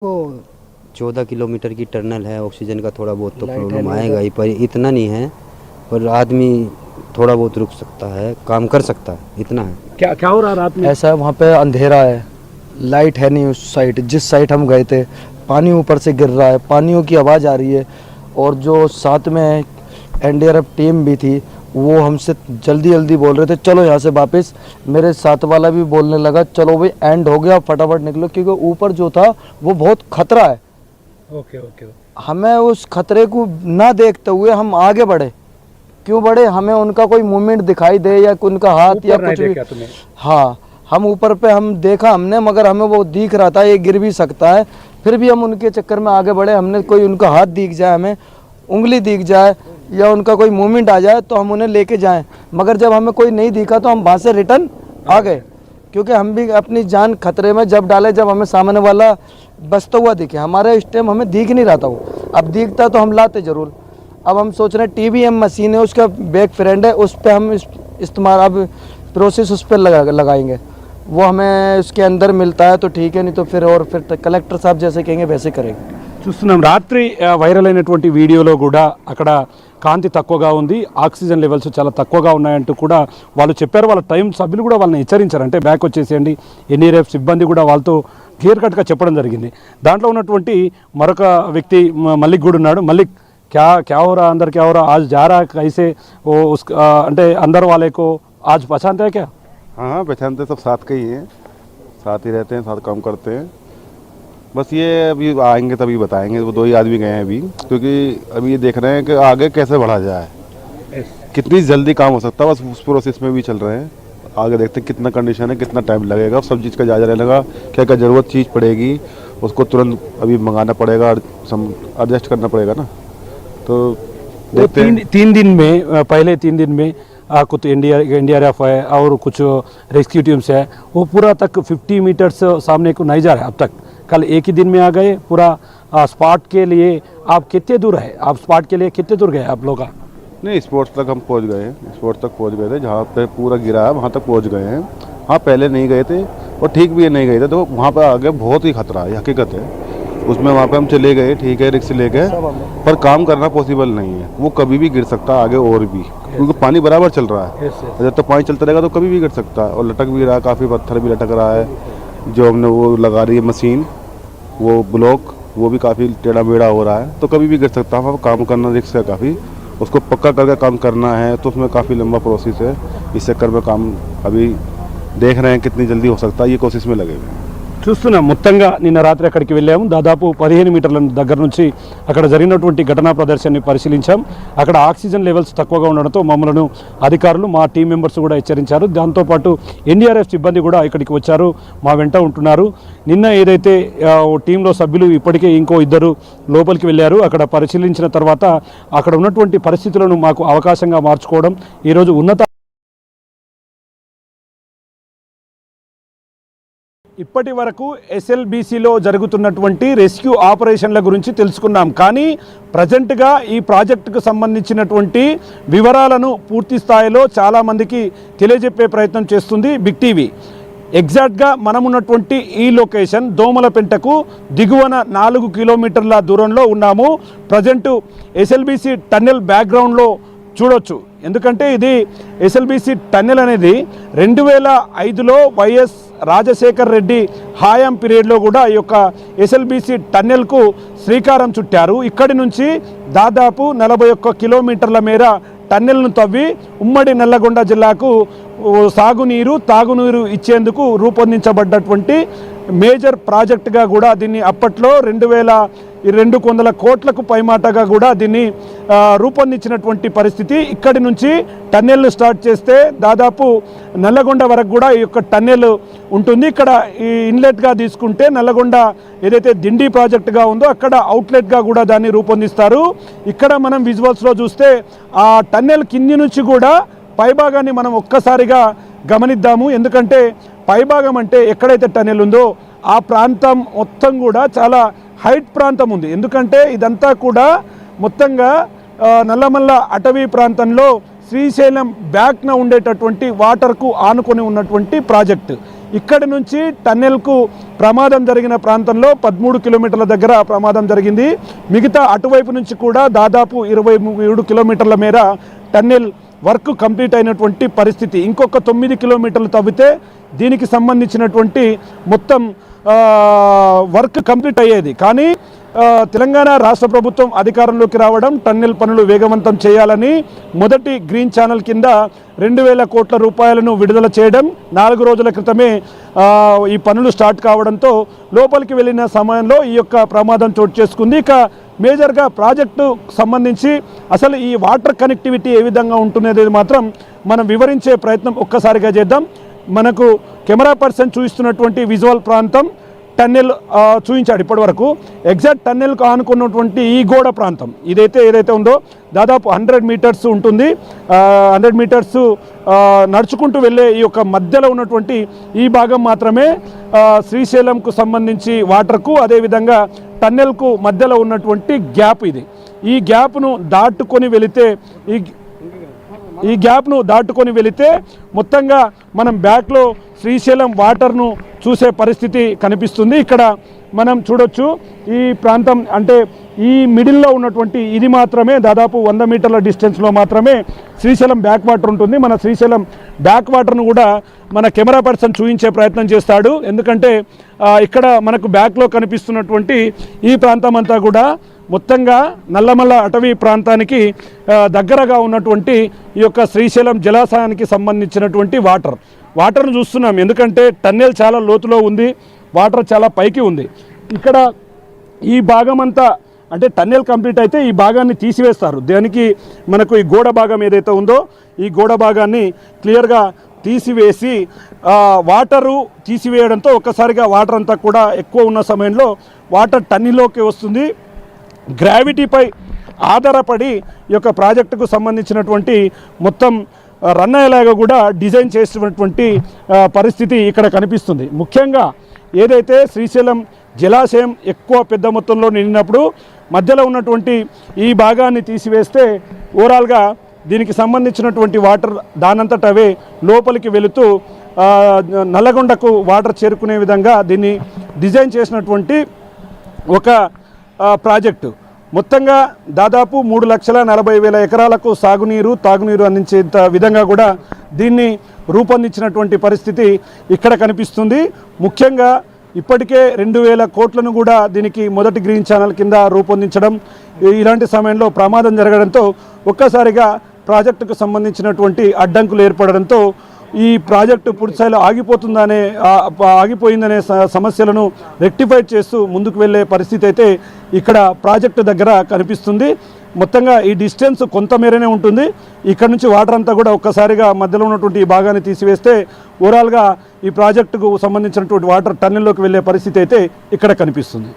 वो 14 किलोमीटर की टनल है। ऑक्सीजन का थोड़ा बहुत तो प्रॉब्लम आएगा ही, पर इतना नहीं है। पर आदमी थोड़ा बहुत रुक सकता है, काम कर सकता है, इतना है। क्या क्या हो रहा रात में? ऐसा है, वहाँ पे अंधेरा है, लाइट है नहीं उस साइड। जिस साइड हम गए थे पानी ऊपर से गिर रहा है, पानियों की आवाज़ आ रही है। और जो साथ में एनडीआरएफ टीम भी थी वो हमसे जल्दी जल्दी बोल रहे थे चलो यहाँ से वापस। मेरे साथ वाला भी बोलने लगा चलो भाई एंड हो गया, फटाफट निकलो, क्योंकि ऊपर जो था वो बहुत खतरा है। Okay okay. हमें उस खतरे को ना देखते हुए हम आगे बढ़े। क्यों बढ़े? हमें उनका कोई मूवमेंट दिखाई दे या उनका हाथ या कुछ भी। हाँ, हम ऊपर पे हम देखा हमने, मगर हमें वो दिख रहा था ये गिर भी सकता है। फिर भी हम उनके चक्कर में आगे बढ़े। हमने कोई उनका हाथ दिख जाए, हमें उंगली दिख जाए या उनका कोई मूवमेंट आ जाए तो हम उन्हें लेके जाएं। मगर जब हमें कोई नहीं दिखा तो हम वहाँ से रिटर्न आ गए, क्योंकि हम भी अपनी जान खतरे में जब डाले, जब हमें सामने वाला बचता हुआ दिखे। हमारे इस टाइम हमें दिख नहीं रहा था वो, अब दिखता तो हम लाते ज़रूर। अब हम सोच रहे हैं टीबीएम मशीन है, उसका बैक फ्रेंड है, उस पर हम इस्तेमाल अब प्रोसेस उस पर लगाएंगे। वो हमें उसके अंदर मिलता है तो ठीक है, नहीं तो फिर कलेक्टर साहब जैसे कहेंगे वैसे करेंगे। చూస్తున్నాం రాత్రి వైరల్ అయినటువంటి వీడియోలో కూడా అక్కడ కాంతి తక్కువగా ఉంది, ఆక్సిజన్ లెవెల్స్ చాలా తక్కువగా ఉన్నాయంటూ కూడా వాళ్ళు చెప్పారు. వాళ్ళ టైం సభ్యులు కూడా వాళ్ళని హెచ్చరించారు, అంటే బ్యాక్ వచ్చేసేయండి. ఎన్డీఆర్ఎఫ్ సిబ్బంది కూడా వాళ్ళతో క్లియర్ కట్గా చెప్పడం జరిగింది. దాంట్లో ఉన్నటువంటి మరొక వ్యక్తి మల్లిక్ కూడా ఉన్నాడు. మల్లిక్ क्या क्या हो रहा अंदर, क्या हो रहा आज जा रहा कैसे वो उस अंटे अंदर वाले को आज पहचानते हैं क्या? हाँ पहचानते, सब साथ के ही हैं, साथ ही रहते हैं, साथ काम करते हैं। बस ये अभी आएंगे तभी बताएंगे। वो दो ही आदमी गए हैं अभी, क्योंकि अभी ये देख रहे हैं कि आगे कैसे बढ़ा जाए, कितनी जल्दी काम हो सकता है, बस उस प्रोसेस में भी चल रहे हैं। आगे देखते हैं कितना कंडीशन है, कितना टाइम लगेगा, सब चीज़ का जायजा रहने लगा, क्या क्या ज़रूरत चीज़ पड़ेगी उसको तुरंत अभी मंगाना पड़ेगा, एडजस्ट करना पड़ेगा ना। तो तीन दिन में पहले 3 दिन में कुछ एनडीआरएफ है और कुछ रेस्क्यू टीम्स है, वो पूरा तक 50 मीटर्स सामने को नहीं जा रहा है अब तक। कल एक ही दिन में आ गए पूरा स्पॉट के लिए। आप कितने दूर है, आप स्पॉट के लिए कितने दूर गए आप लोग? नहीं, स्पोर्ट्स तक हम पहुंच गए हैं, स्पोर्ट्स तक पहुंच गए थे, जहाँ पे पूरा गिरा है वहाँ तक पहुंच गए हैं। हाँ पहले नहीं गए थे और ठीक भी नहीं गए थे, तो वहाँ पर आगे बहुत ही खतरा है, हकीकत है उसमें। वहाँ पे हम चले गए, ठीक है, रिक्स ले गए, पर काम करना पॉसिबल नहीं है। वो कभी भी गिर सकता है आगे और भी, क्योंकि पानी बराबर चल रहा है। जब तक पानी चलता रहेगा तो कभी भी गिर सकता है। और लटक भी रहा है, काफ़ी पत्थर भी लटक रहा है। जो हमने वो लगा रही है मशीन, वो ब्लॉक, वो भी काफ़ी टेढ़ा मेढ़ा हो रहा है, तो कभी भी गिर सकता है। काम करना रिक्स है काफ़ी, उसको पक्का करके काम करना है, तो उसमें काफ़ी लंबा प्रोसेस है। इस चक्कर में काम अभी देख रहे हैं कितनी जल्दी हो सकता है, ये कोशिश में लगे हुए। చూస్తున్నాం మొత్తంగా నిన్న రాత్రి అక్కడికి వెళ్ళాము. దాదాపు 15 మీటర్ల దగ్గర నుంచి అక్కడ జరిగినటువంటి ఘటనా ప్రదర్శనని పరిశీలించాం. అక్కడ ఆక్సిజన్ లెవెల్స్ తక్కువగా ఉండడంతో మమ్మల్ని అధికారులు, మా టీం మెంబర్స్ కూడా హెచ్చరించారు. దాంతోపాటు ఎన్డీఆర్ఎఫ్ సిబ్బంది కూడా ఇక్కడికి వచ్చారు, మా వెంట ఉంటున్నారు. నిన్న ఏదైతే టీంలో సభ్యులు ఇప్పటికే ఇంకో 2 లోపలికి వెళ్ళారు. అక్కడ పరిశీలించిన తర్వాత అక్కడ ఉన్నటువంటి పరిస్థితులను మాకు అవకాశంగా మార్చుకోవడం, ఈరోజు ఉన్నత ఇప్పటి వరకు ఎస్ఎల్బీసీలో జరుగుతున్నటువంటి రెస్క్యూ ఆపరేషన్ల గురించి తెలుసుకున్నాం. కానీ ప్రజెంట్గా ఈ ప్రాజెక్టుకు సంబంధించినటువంటి వివరాలను పూర్తి స్థాయిలో చాలామందికి తెలియజెప్పే ప్రయత్నం చేస్తుంది బిగ్ టీవీ. ఎగ్జాక్ట్గా మనం ఉన్నటువంటి ఈ లొకేషన్ దోమలపెంటకు దిగువన 4 కిలోమీటర్ల దూరంలో ఉన్నాము. ప్రజెంటు ఎస్ఎల్బీసీ టన్నెల్ బ్యాక్గ్రౌండ్లో చూడొచ్చు. ఎందుకంటే ఇది ఎస్ఎల్బీసీ టన్నెల్ అనేది 2005లో వైఎస్ రాజశేఖర్ రెడ్డి హాయం పీరియడ్లో కూడా ఈ యొక్క ఎస్ఎల్బీసీ టన్నెల్కు శ్రీకారం చుట్టారు. ఇక్కడి నుంచి దాదాపు 41 కిలోమీటర్ల మేర టన్నెల్ను తవ్వి ఉమ్మడి నల్లగొండ జిల్లాకు సాగునీరు, తాగునీరు ఇచ్చేందుకు రూపొందించబడ్డటువంటి మేజర్ ప్రాజెక్టుగా కూడా దీన్ని అప్పట్లో 200 కోట్లకు పైమాటగా కూడా దీన్ని రూపొందించినటువంటి పరిస్థితి. ఇక్కడి నుంచి టన్నెల్ను స్టార్ట్ చేస్తే దాదాపు నల్లగొండ వరకు కూడా ఈ యొక్క టన్నెల్ ఉంటుంది. ఇక్కడ ఈ ఇన్లెట్గా తీసుకుంటే నల్లగొండ ఏదైతే దిండి ప్రాజెక్టుగా ఉందో అక్కడ అవుట్లెట్గా కూడా దాన్ని రూపొందిస్తారు. ఇక్కడ మనం విజువల్స్లో చూస్తే ఆ టన్నెల్ కింది నుంచి కూడా పైభాగాన్ని మనం ఒక్కసారిగా గమనిద్దాము. ఎందుకంటే పైభాగం అంటే ఎక్కడైతే టన్నెల్ ఉందో ఆ ప్రాంతం మొత్తం కూడా చాలా హైట్ ప్రాంతం ఉంది. ఎందుకంటే ఇదంతా కూడా మొత్తంగా నల్లమల్ల అటవీ ప్రాంతంలో శ్రీశైలం బ్యాక్న ఉండేటటువంటి వాటర్కు ఆనుకొని ఉన్నటువంటి ప్రాజెక్టు. ఇక్కడి నుంచి టన్నెల్కు ప్రమాదం జరిగిన ప్రాంతంలో 13 కిలోమీటర్ల దగ్గర ప్రమాదం జరిగింది. మిగతా అటువైపు నుంచి కూడా దాదాపు 27 కిలోమీటర్ల మేర టన్నెల్ వర్క్ కంప్లీట్ అయినటువంటి పరిస్థితి. ఇంకొక 9 కిలోమీటర్లు తవ్వితే దీనికి సంబంధించినటువంటి మొత్తం వర్క్ కంప్లీట్ అయ్యేది. కానీ తెలంగాణ రాష్ట్ర ప్రభుత్వం అధికారంలోకి రావడం, టన్నెల్ పనులు వేగవంతం చేయాలని మొదటి గ్రీన్ ఛానల్ కింద 2000 కోట్ల రూపాయలను విడుదల చేయడం, 4 రోజుల క్రితమే ఈ పనులు స్టార్ట్ కావడంతో లోపలికి వెళ్ళిన సమయంలో ఈ యొక్క ప్రమాదం చోటు చేసుకుంది. ఇక మేజర్గా ప్రాజెక్టు సంబంధించి అసలు ఈ వాటర్ కనెక్టివిటీ ఏ విధంగా ఉంటున్నది మాత్రం మనం వివరించే ప్రయత్నం ఒక్కసారిగా చేద్దాం. మనకు కెమెరా పర్సన్ చూపిస్తున్నటువంటి విజువల్ ప్రాంతం టన్నెల్ చూపించాడు ఇప్పటి వరకు. ఎగ్జాక్ట్ టన్నెల్కు ఆనుకున్నటువంటి ఈ గోడ ప్రాంతం ఏదైతే ఉందో దాదాపు 100 మీటర్స్ ఉంటుంది. 100 మీటర్స్ నడుచుకుంటూ వెళ్ళే ఈ యొక్క మధ్యలో ఉన్నటువంటి ఈ భాగం మాత్రమే శ్రీశైలంకు సంబంధించి వాటర్కు, అదేవిధంగా టన్నెల్కు మధ్యలో ఉన్నటువంటి గ్యాప్ ఇది. ఈ గ్యాప్ను దాటుకొని వెళితే మొత్తంగా మనం బ్యాక్లో శ్రీశైలం వాటర్ను చూసే పరిస్థితి కనిపిస్తుంది. ఇక్కడ మనం చూడొచ్చు ఈ ప్రాంతం అంటే ఈ మిడిల్లో ఉన్నటువంటి ఇది మాత్రమే దాదాపు 100 మీటర్ల డిస్టెన్స్లో మాత్రమే శ్రీశైలం బ్యాక్ వాటర్ ఉంటుంది. మన శ్రీశైలం బ్యాక్ వాటర్ను కూడా మన కెమెరా పర్సన్ చూపించే ప్రయత్నం చేస్తాడు. ఎందుకంటే ఇక్కడ మనకు బ్యాక్లో కనిపిస్తున్నటువంటి ఈ ప్రాంతం అంతా కూడా మొత్తంగా నల్లమల్ల అటవీ ప్రాంతానికి దగ్గరగా ఉన్నటువంటి ఈ యొక్క శ్రీశైలం జలాశయానికి సంబంధించినటువంటి వాటర్ను చూస్తున్నాం. ఎందుకంటే టన్నెల్ చాలా లోతులో ఉంది, వాటర్ చాలా పైకి ఉంది. ఇక్కడ ఈ భాగం అంతా అంటే టన్నెల్ కంప్లీట్ అయితే ఈ భాగాన్ని తీసివేస్తారు. దానికి మనకు ఈ గోడ భాగం ఏదైతే ఉందో ఈ గోడ భాగాన్ని క్లియర్గా తీసివేసి వాటరు తీసివేయడంతో ఒక్కసారిగా వాటర్ అంతా కూడా ఎక్కువ ఉన్న సమయంలో వాటర్ టన్నెల్లోకి వస్తుంది. గ్రావిటీపై ఆధారపడి ఈ యొక్క ప్రాజెక్టుకు సంబంధించినటువంటి మొత్తం రన్ అయ్యేలాగా కూడా డిజైన్ చేసినటువంటి పరిస్థితి ఇక్కడ కనిపిస్తుంది. ముఖ్యంగా ఏదైతే శ్రీశైలం జలాశయం ఎక్కువ పెద్ద మొత్తంలో నిండినప్పుడు మధ్యలో ఉన్నటువంటి ఈ భాగాన్ని తీసివేస్తే ఓవరాల్గా దీనికి సంబంధించినటువంటి వాటర్ దానంతటవే లోపలికి వెళుతూ నల్లగొండకు వాటర్ చేరుకునే విధంగా దీన్ని డిజైన్ చేసినటువంటి ఒక ప్రాజెక్టు. మొత్తంగా దాదాపు 3,40,000 ఎకరాలకు సాగునీరు, తాగునీరు అందించేంత విధంగా కూడా దీన్ని రూపొందించినటువంటి పరిస్థితి ఇక్కడ కనిపిస్తుంది. ముఖ్యంగా ఇప్పటికే 2,000 కోట్లను కూడా దీనికి మొదటి గ్రీన్ ఛానల్ కింద రూపొందించడం, ఇలాంటి సమయంలో ప్రమాదం జరగడంతో ఒక్కసారిగా ప్రాజెక్టుకు సంబంధించినటువంటి అడ్డంకులు ఏర్పడడంతో ఈ ప్రాజెక్టు పూర్తిస్థాయిలో ఆగిపోయిందనే సమస్యలను రెక్టిఫై చేస్తూ ముందుకు వెళ్ళే పరిస్థితి అయితే ఇక్కడ ప్రాజెక్టు దగ్గర కనిపిస్తుంది. మొత్తంగా ఈ డిస్టెన్స్ కొంతమేరనే ఉంటుంది. ఇక్కడ నుంచి వాటర్ అంతా కూడా ఒక్కసారిగా మధ్యలో ఉన్నటువంటి ఈ భాగాన్ని తీసివేస్తే ఓవరాల్గా ఈ ప్రాజెక్టుకు సంబంధించినటువంటి వాటర్ టన్నెల్లోకి వెళ్ళే పరిస్థితి అయితే ఇక్కడ కనిపిస్తుంది.